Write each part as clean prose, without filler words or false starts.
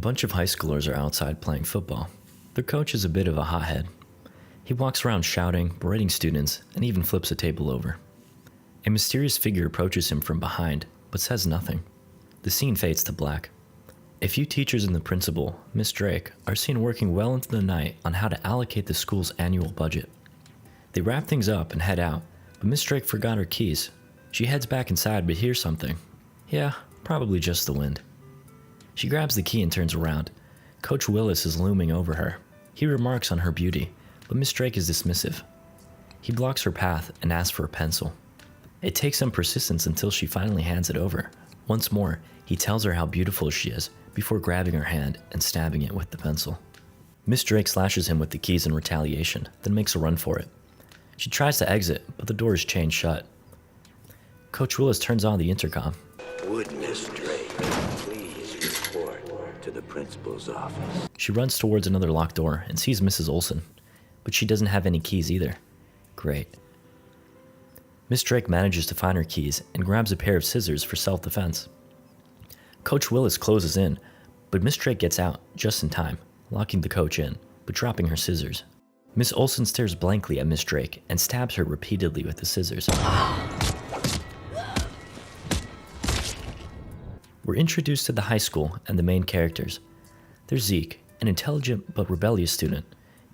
bunch of high schoolers are outside playing football. Their coach is a bit of a hothead. He walks around shouting, berating students, and even flips a table over. A mysterious figure approaches him from behind, but says nothing. The scene fades to black. A few teachers and the principal, Miss Drake, are seen working well into the night on how to allocate the school's annual budget. They wrap things up and head out, but Miss Drake forgot her keys. She heads back inside but hears something. Yeah, probably just the wind. She grabs the key and turns around. Coach Willis is looming over her. He remarks on her beauty, but Miss Drake is dismissive. He blocks her path and asks for a pencil. It takes some persistence until she finally hands it over. Once more, he tells her how beautiful she is before grabbing her hand and stabbing it with the pencil. Miss Drake slashes him with the keys in retaliation, then makes a run for it. She tries to exit, but the door is chained shut. Coach Willis turns on the intercom. Would Miss Drake please report to the principal's office? She runs towards another locked door and sees Mrs. Olson, but she doesn't have any keys either. Great. Miss Drake manages to find her keys and grabs a pair of scissors for self-defense. Coach Willis closes in, but Miss Drake gets out just in time, locking the coach in, but dropping her scissors. Miss Olson stares blankly at Miss Drake and stabs her repeatedly with the scissors. We're introduced to the high school and the main characters. There's Zeke, an intelligent but rebellious student.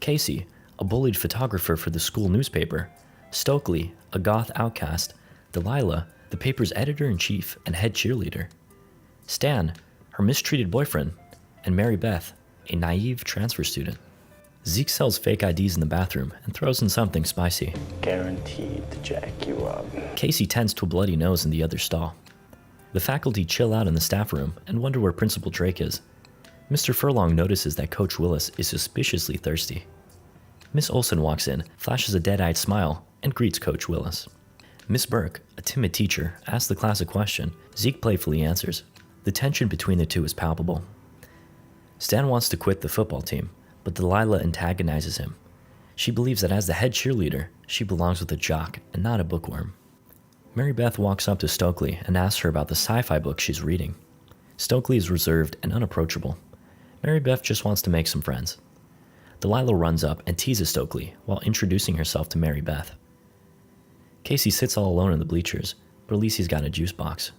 Casey, a bullied photographer for the school newspaper. Stokely, a goth outcast. Delilah, the paper's editor-in-chief and head cheerleader. Stan, her mistreated boyfriend. And Mary Beth, a naive transfer student. Zeke sells fake IDs in the bathroom and throws in something spicy. Guaranteed to jack you up. Casey tends to a bloody nose in the other stall. The faculty chill out in the staff room and wonder where Principal Drake is. Mr. Furlong notices that Coach Willis is suspiciously thirsty. Miss Olson walks in, flashes a dead-eyed smile, and greets Coach Willis. Miss Burke, a timid teacher, asks the class a question. Zeke playfully answers. The tension between the two is palpable. Stan wants to quit the football team, but Delilah antagonizes him. She believes that as the head cheerleader, she belongs with a jock and not a bookworm. Mary Beth walks up to Stokely and asks her about the sci-fi book she's reading. Stokely is reserved and unapproachable. Mary Beth just wants to make some friends. Delilah runs up and teases Stokely while introducing herself to Mary Beth. Casey sits all alone in the bleachers, but at least he's got a juice box.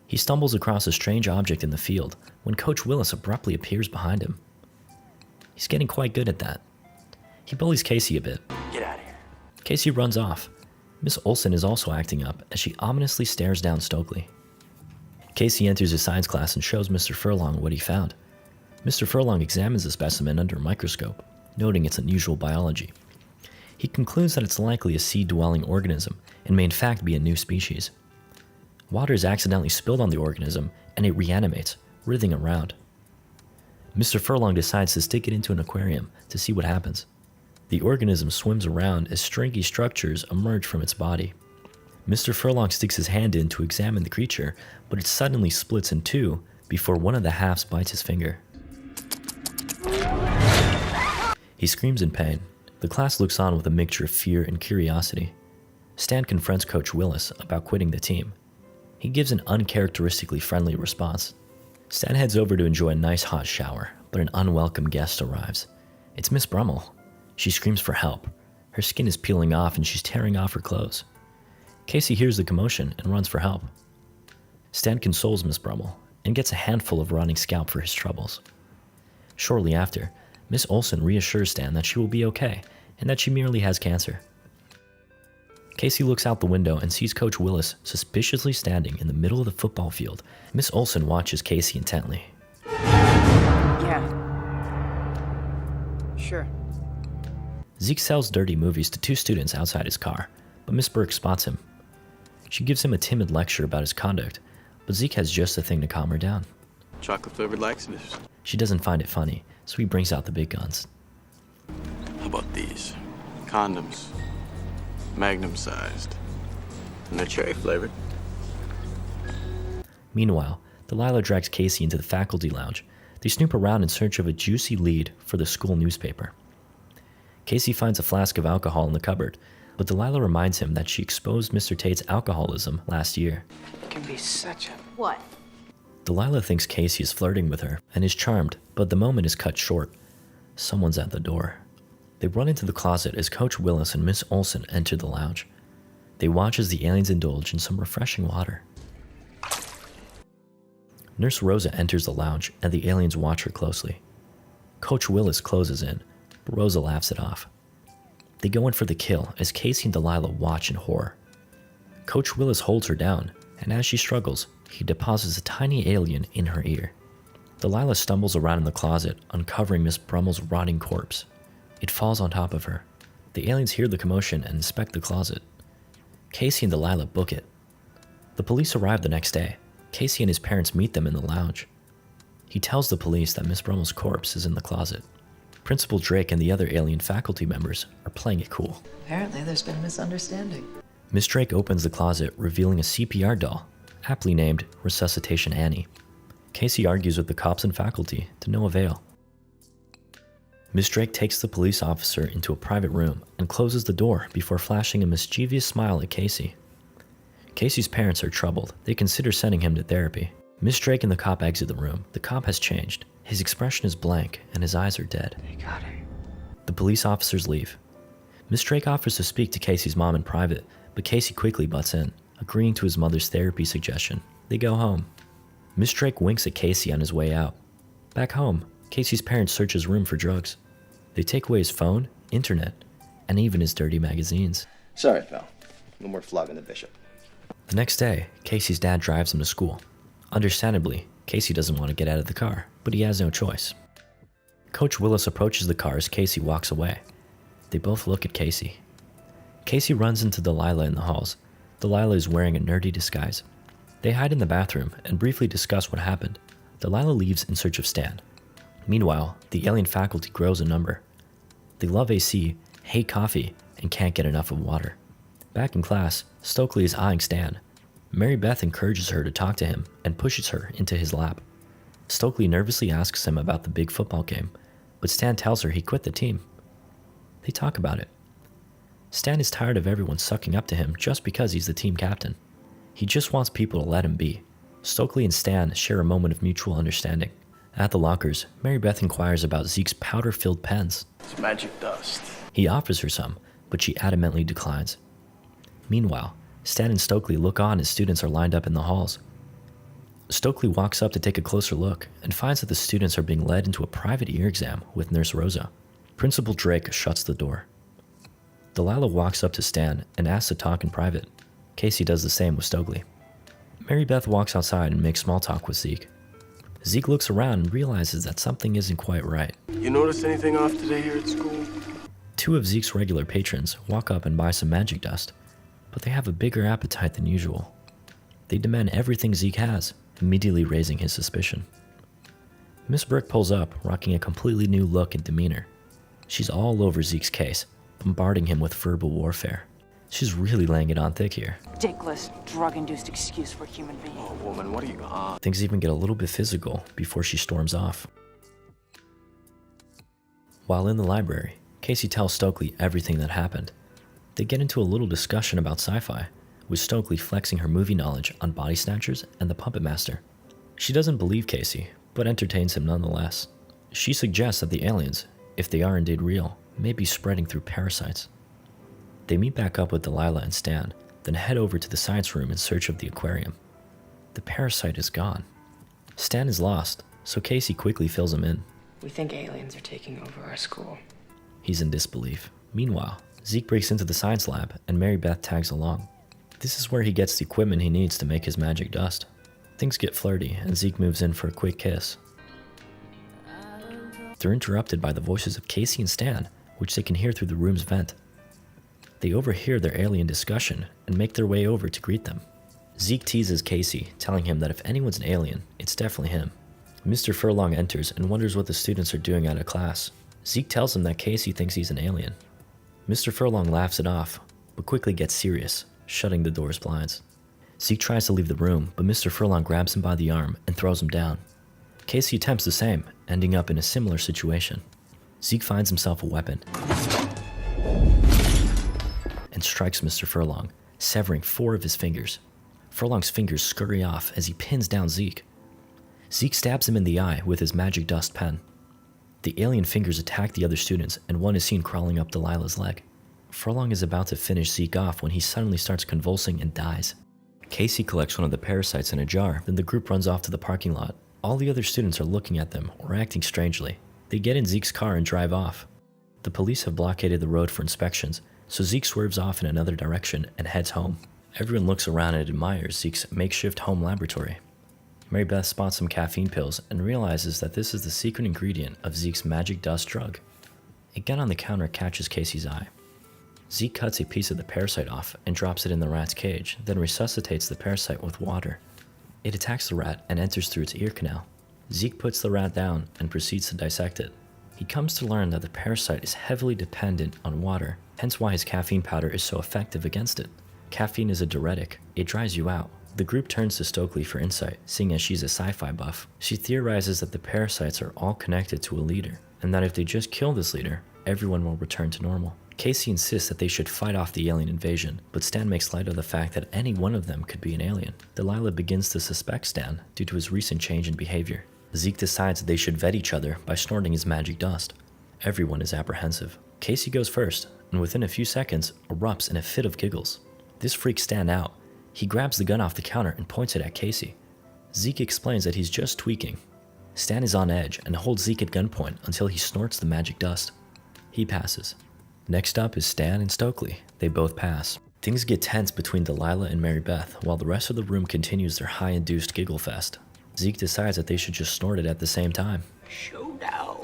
He stumbles across a strange object in the field when Coach Willis abruptly appears behind him. He's getting quite good at that. He bullies Casey a bit. Get out of here. Casey runs off. Miss Olson is also acting up as she ominously stares down Stokely. Casey enters his science class and shows Mr. Furlong what he found. Mr. Furlong examines the specimen under a microscope, noting its unusual biology. He concludes that it's likely a sea-dwelling organism and may in fact be a new species. Water is accidentally spilled on the organism and it reanimates, writhing around. Mr. Furlong decides to stick it into an aquarium to see what happens. The organism swims around as stringy structures emerge from its body. Mr. Furlong sticks his hand in to examine the creature, but it suddenly splits in two before one of the halves bites his finger. He screams in pain. The class looks on with a mixture of fear and curiosity. Stan confronts Coach Willis about quitting the team. He gives an uncharacteristically friendly response. Stan heads over to enjoy a nice hot shower, but an unwelcome guest arrives. It's Miss Brummel. She screams for help. Her skin is peeling off and she's tearing off her clothes. Casey hears the commotion and runs for help. Stan consoles Miss Brummel and gets a handful of rotting scalp for his troubles. Shortly after, Miss Olson reassures Stan that she will be okay and that she merely has cancer. Casey looks out the window and sees Coach Willis suspiciously standing in the middle of the football field. Miss Olson watches Casey intently. Yeah. Sure. Zeke sells dirty movies to two students outside his car, but Miss Burke spots him. She gives him a timid lecture about his conduct, but Zeke has just the thing to calm her down. Chocolate-flavored laxatives. She doesn't find it funny, so he brings out the big guns. How about these? Condoms. Magnum-sized. And they're cherry-flavored. Meanwhile, Delilah drags Casey into the faculty lounge. They snoop around in search of a juicy lead for the school newspaper. Casey finds a flask of alcohol in the cupboard, but Delilah reminds him that she exposed Mr. Tate's alcoholism last year. It can be such a... What? Delilah thinks Casey is flirting with her and is charmed, but the moment is cut short. Someone's at the door. They run into the closet as Coach Willis and Miss Olson enter the lounge. They watch as the aliens indulge in some refreshing water. Nurse Rosa enters the lounge and the aliens watch her closely. Coach Willis closes in, but Rosa laughs it off. They go in for the kill as Casey and Delilah watch in horror. Coach Willis holds her down, and as she struggles, he deposits a tiny alien in her ear. Delilah stumbles around in the closet, uncovering Miss Brummel's rotting corpse. It falls on top of her. The aliens hear the commotion and inspect the closet. Casey and Delilah book it. The police arrive the next day. Casey and his parents meet them in the lounge. He tells the police that Miss Brummel's corpse is in the closet. Principal Drake and the other alien faculty members are playing it cool. Apparently there's been a misunderstanding. Miss Drake opens the closet, revealing a CPR doll, aptly named Resuscitation Annie. Casey argues with the cops and faculty, to no avail. Miss Drake takes the police officer into a private room and closes the door before flashing a mischievous smile at Casey. Casey's parents are troubled. They consider sending him to therapy. Miss Drake and the cop exit the room. The cop has changed. His expression is blank and his eyes are dead. They got her. The police officers leave. Miss Drake offers to speak to Casey's mom in private, but Casey quickly butts in, agreeing to his mother's therapy suggestion. They go home. Miss Drake winks at Casey on his way out. Back home, Casey's parents search his room for drugs. They take away his phone, internet, and even his dirty magazines. Sorry, pal. No more flogging the bishop. The next day, Casey's dad drives him to school. Understandably, Casey doesn't want to get out of the car, but he has no choice. Coach Willis approaches the car as Casey walks away. They both look at Casey. Casey runs into Delilah in the halls. Delilah is wearing a nerdy disguise. They hide in the bathroom and briefly discuss what happened. Delilah leaves in search of Stan. Meanwhile, the alien faculty grows in number. They love AC, hate coffee, and can't get enough of water. Back in class, Stokely is eyeing Stan. Mary Beth encourages her to talk to him and pushes her into his lap. Stokely nervously asks him about the big football game, but Stan tells her he quit the team. They talk about it. Stan is tired of everyone sucking up to him just because he's the team captain. He just wants people to let him be. Stokely and Stan share a moment of mutual understanding. At the lockers, Mary Beth inquires about Zeke's powder-filled pens. It's magic dust. He offers her some, but she adamantly declines. Meanwhile, Stan and Stokely look on as students are lined up in the halls. Stokely walks up to take a closer look and finds that the students are being led into a private ear exam with Nurse Rosa. Principal Drake shuts the door. Delilah walks up to Stan and asks to talk in private. Casey does the same with Stokely. Mary Beth walks outside and makes small talk with Zeke. Zeke looks around and realizes that something isn't quite right. You notice anything off today here at school? Two of Zeke's regular patrons walk up and buy some magic dust, but they have a bigger appetite than usual. They demand everything Zeke has, immediately raising his suspicion. Miss Burke pulls up, rocking a completely new look and demeanor. She's all over Zeke's case, bombarding him with verbal warfare. She's really laying it on thick here. Ridiculous, drug-induced excuse for a human being. Oh, woman, what are you on? Things even get a little bit physical before she storms off. While in the library, Casey tells Stokely everything that happened. They get into a little discussion about sci-fi, with Stokely flexing her movie knowledge on Body Snatchers and The Puppet Master. She doesn't believe Casey, but entertains him nonetheless. She suggests that the aliens, if they are indeed real, may be spreading through parasites. They meet back up with Delilah and Stan, then head over to the science room in search of the aquarium. The parasite is gone. Stan is lost, so Casey quickly fills him in. We think aliens are taking over our school. He's in disbelief. Meanwhile, Zeke breaks into the science lab and Mary Beth tags along. This is where he gets the equipment he needs to make his magic dust. Things get flirty and Zeke moves in for a quick kiss. They're interrupted by the voices of Casey and Stan, which they can hear through the room's vent. They overhear their alien discussion and make their way over to greet them. Zeke teases Casey, telling him that if anyone's an alien, it's definitely him. Mr. Furlong enters and wonders what the students are doing out of class. Zeke tells him that Casey thinks he's an alien. Mr. Furlong laughs it off, but quickly gets serious, shutting the door's blinds. Zeke tries to leave the room, but Mr. Furlong grabs him by the arm and throws him down. Casey attempts the same, ending up in a similar situation. Zeke finds himself a weapon and strikes Mr. Furlong, severing 4 of his fingers. Furlong's fingers scurry off as he pins down Zeke. Zeke stabs him in the eye with his magic dust pen. The alien fingers attack the other students, and one is seen crawling up Delilah's leg. Furlong is about to finish Zeke off when he suddenly starts convulsing and dies. Casey collects one of the parasites in a jar, then the group runs off to the parking lot. All the other students are looking at them or acting strangely. They get in Zeke's car and drive off. The police have blockaded the road for inspections, so Zeke swerves off in another direction and heads home. Everyone looks around and admires Zeke's makeshift home laboratory. Mary Beth spots some caffeine pills and realizes that this is the secret ingredient of Zeke's magic dust drug. A gun on the counter catches Casey's eye. Zeke cuts a piece of the parasite off and drops it in the rat's cage, then resuscitates the parasite with water. It attacks the rat and enters through its ear canal. Zeke puts the rat down and proceeds to dissect it. He comes to learn that the parasite is heavily dependent on water, hence why his caffeine powder is so effective against it. Caffeine is a diuretic. It dries you out. The group turns to Stokely for insight, seeing as she's a sci-fi buff. She theorizes that the parasites are all connected to a leader, and that if they just kill this leader, everyone will return to normal. Casey insists that they should fight off the alien invasion, but Stan makes light of the fact that any one of them could be an alien. Delilah begins to suspect Stan due to his recent change in behavior. Zeke decides that they should vet each other by snorting his magic dust. Everyone is apprehensive. Casey goes first, and within a few seconds, erupts in a fit of giggles. This freaks Stan out. He grabs the gun off the counter and points it at Casey. Zeke explains that he's just tweaking. Stan is on edge and holds Zeke at gunpoint until he snorts the magic dust. He passes. Next up is Stan and Stokely. They both pass. Things get tense between Delilah and Mary Beth while the rest of the room continues their high-induced giggle fest. Zeke decides that they should just snort it at the same time. Showdown.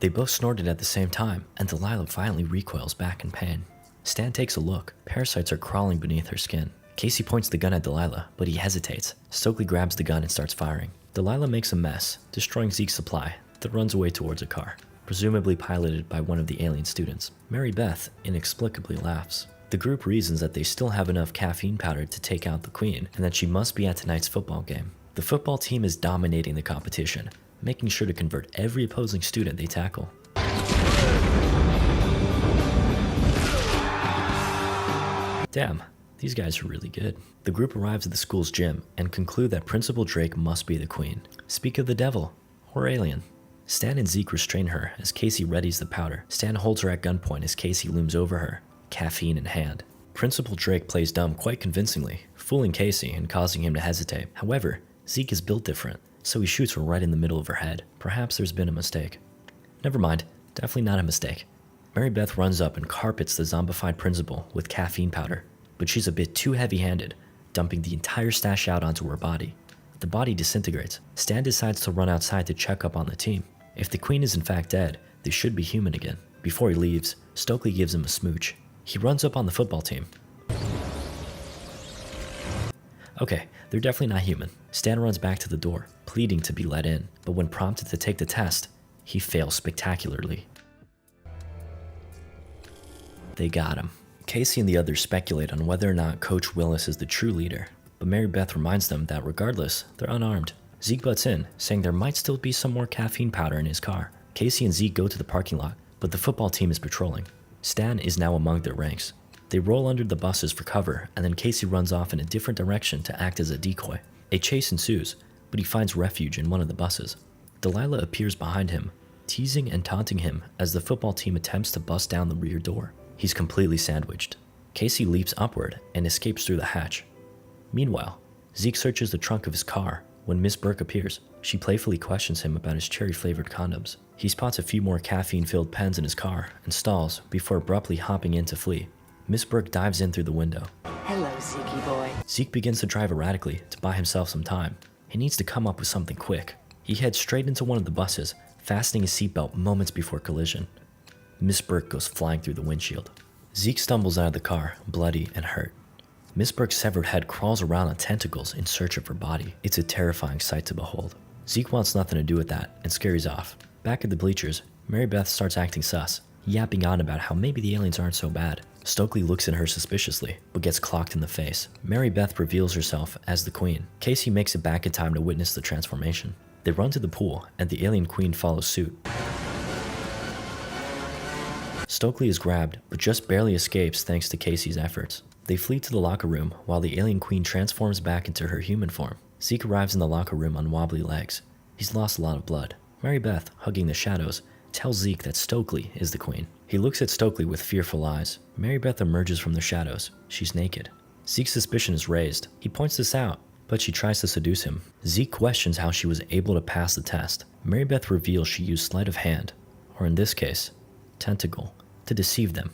They both snort it at the same time, and Delilah violently recoils back in pain. Stan takes a look. Parasites are crawling beneath her skin. Casey points the gun at Delilah, but he hesitates. Stokely grabs the gun and starts firing. Delilah makes a mess, destroying Zeke's supply, then runs away towards a car, presumably piloted by one of the alien students. Mary Beth inexplicably laughs. The group reasons that they still have enough caffeine powder to take out the queen, and that she must be at tonight's football game. The football team is dominating the competition, making sure to convert every opposing student they tackle. Damn, these guys are really good. The group arrives at the school's gym and conclude that Principal Drake must be the queen. Speak of the devil, or alien. Stan and Zeke restrain her as Casey readies the powder. Stan holds her at gunpoint as Casey looms over her, caffeine in hand. Principal Drake plays dumb quite convincingly, fooling Casey and causing him to hesitate. However, Zeke is built different, so he shoots her right in the middle of her head. Perhaps there's been a mistake. Never mind, definitely not a mistake. Mary Beth runs up and carpets the zombified principal with caffeine powder, but she's a bit too heavy-handed, dumping the entire stash out onto her body. The body disintegrates. Stan decides to run outside to check up on the team. If the queen is in fact dead, they should be human again. Before he leaves, Stokely gives him a smooch. He runs up on the football team. Okay, they're definitely not human. Stan runs back to the door, pleading to be let in, but when prompted to take the test, he fails spectacularly. They got him. Casey and the others speculate on whether or not Coach Willis is the true leader, but Mary Beth reminds them that regardless, they're unarmed. Zeke butts in, saying there might still be some more caffeine powder in his car. Casey and Zeke go to the parking lot, but the football team is patrolling. Stan is now among their ranks. They roll under the buses for cover, and then Casey runs off in a different direction to act as a decoy. A chase ensues, but he finds refuge in one of the buses. Delilah appears behind him, teasing and taunting him as the football team attempts to bust down the rear door. He's completely sandwiched. Casey leaps upward and escapes through the hatch. Meanwhile, Zeke searches the trunk of his car when Miss Burke appears. She playfully questions him about his cherry-flavored condoms. He spots a few more caffeine-filled pens in his car and stalls before abruptly hopping in to flee. Miss Burke dives in through the window. Hello, Zeke boy. Zeke begins to drive erratically to buy himself some time. He needs to come up with something quick. He heads straight into one of the buses, fastening his seatbelt moments before collision. Miss Burke goes flying through the windshield. Zeke stumbles out of the car, bloody and hurt. Miss Burke's severed head crawls around on tentacles in search of her body. It's a terrifying sight to behold. Zeke wants nothing to do with that and scurries off. Back at the bleachers, Mary Beth starts acting sus, yapping on about how maybe the aliens aren't so bad. Stokely looks at her suspiciously, but gets clocked in the face. Mary Beth reveals herself as the queen. Casey makes it back in time to witness the transformation. They run to the pool, and the alien queen follows suit. Stokely is grabbed, but just barely escapes thanks to Casey's efforts. They flee to the locker room while the alien queen transforms back into her human form. Zeke arrives in the locker room on wobbly legs. He's lost a lot of blood. Mary Beth, hugging the shadows, tells Zeke that Stokely is the queen. He looks at Stokely with fearful eyes. Mary Beth emerges from the shadows. She's naked. Zeke's suspicion is raised. He points this out, but she tries to seduce him. Zeke questions how she was able to pass the test. Mary Beth reveals she used sleight of hand, or in this case, tentacle, to deceive them.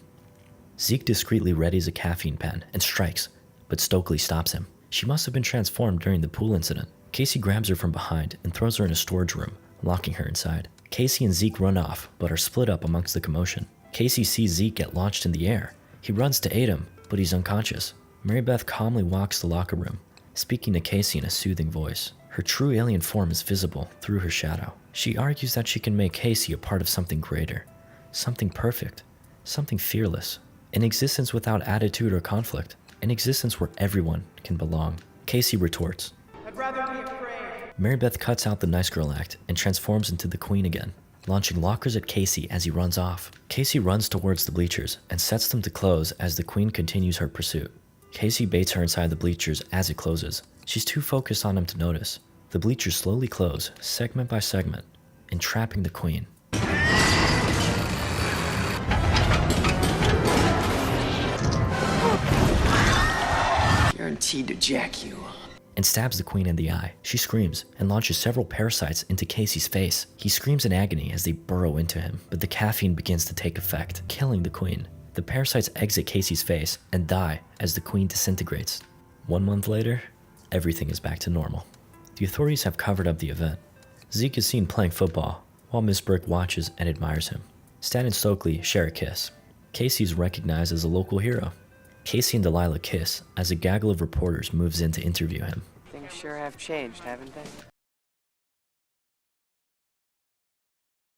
Zeke discreetly readies a caffeine pen and strikes, but Stokely stops him. She must have been transformed during the pool incident. Casey grabs her from behind and throws her in a storage room, locking her inside. Casey and Zeke run off, but are split up amongst the commotion. Casey sees Zeke get launched in the air. He runs to aid him, but he's unconscious. Mary Beth calmly walks the locker room, speaking to Casey in a soothing voice. Her true alien form is visible through her shadow. She argues that she can make Casey a part of something greater, something perfect, something fearless, an existence without attitude or conflict, an existence where everyone can belong. Casey retorts, I'd rather be afraid. Mary Beth cuts out the nice girl act and transforms into the queen again, launching lockers at Casey as he runs off. Casey runs towards the bleachers and sets them to close as the queen continues her pursuit. Casey baits her inside the bleachers as it closes. She's too focused on him to notice. The bleachers slowly close, segment by segment, entrapping the queen. Guaranteed to jack you. And stabs the queen in the eye. She screams and launches several parasites into Casey's face. He screams in agony as they burrow into him, but the caffeine begins to take effect, killing the queen. The parasites exit Casey's face and die as the queen disintegrates. 1 month later, everything is back to normal. The authorities have covered up the event. Zeke is seen playing football, while Miss Brick watches and admires him. Stan and Stokely share a kiss. Casey is recognized as a local hero. Casey and Delilah kiss as a gaggle of reporters moves in to interview him. Things sure have changed, haven't they?